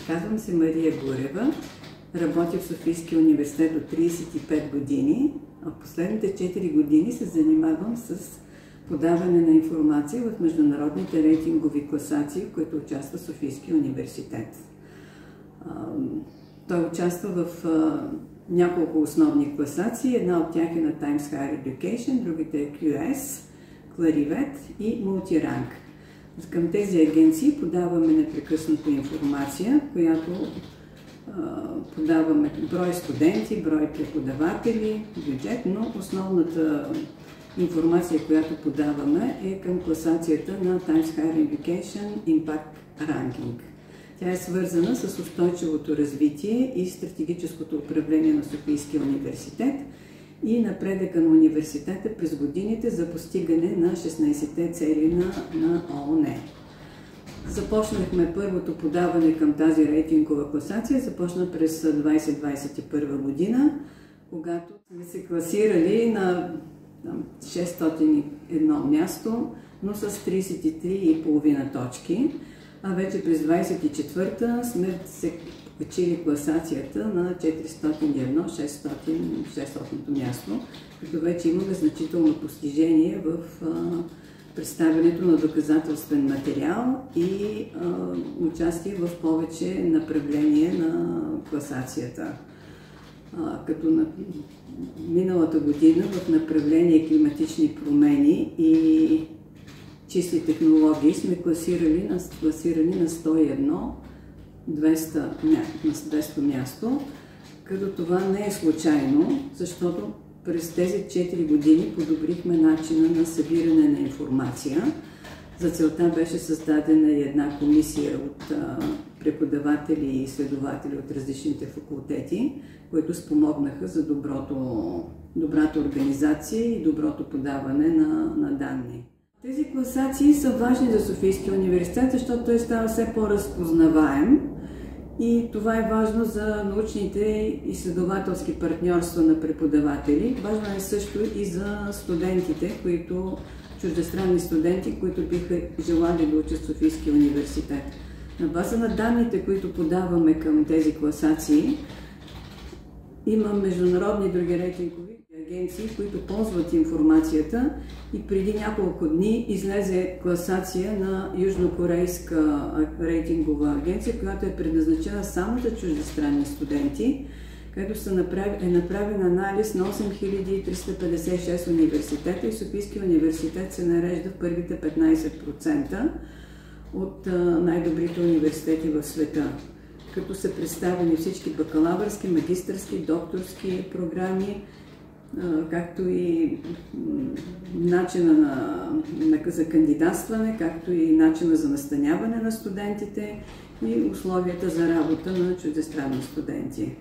Казвам се Мария Гурева, работя в Софийския университет от 35 години, а в последните 4 години се занимавам с подаване на информация в международните рейтингови класации, в които участва Софийския университет. Той участва в няколко основни класации. Една от тях е на Times Higher Education, другите е QS, Clarivet и Multirank. Към тези агенции подаваме непрекъснато информация, която подаваме брой студенти, брой преподаватели, бюджет, но основната информация, която подаваме, е към класацията на Times Higher Education Impact Ranking. Тя е свързана с устойчивото развитие и стратегическото управление на Софийския университет и напредъка на университета през годините за постигане на 16-те цели на ООН. Започнахме първото подаване към тази рейтингова класация, започна през 2021 година, когато сме се класирали на 601 място, но с 33,5 точки. А вече през 24-та сме се качили класацията на 401, 600-то място, като вече имаме значително постижение в представянето на доказателствен материал и участие в повече направления на класацията. Като на миналата година в направление климатични промени и чисти технологии сме класирани на 101, 200 място, като това не е случайно, защото през тези 4 години подобрихме начина на събиране на информация. За целта беше създадена и една комисия от преподаватели и изследователи от различните факултети, които спомогнаха за добрата организация и доброто подаване на данни. Тези класации са важни за Софийския университет, защото той става все по-разпознаваем и това е важно за научните изследователски партньорства на преподаватели. Важно е също и за студентите, чуждестранни студенти, които биха желали да учат в Софийския университет. На база на данните, които подаваме към тези класации, има международни други рейтингови агенции, които ползват информацията и преди няколко дни излезе класация на южнокорейска рейтингова агенция, която е предназначена само за чуждестранни студенти, където е направен анализ на 8356 университета и Софийския университет се нарежда в първите 15% от най-добрите университети в света, като са представени всички бакалавърски, магистърски, докторски програми, както и начина за кандидатстване, както и начина за настаняване на студентите и условията за работа на чуждестранни студенти.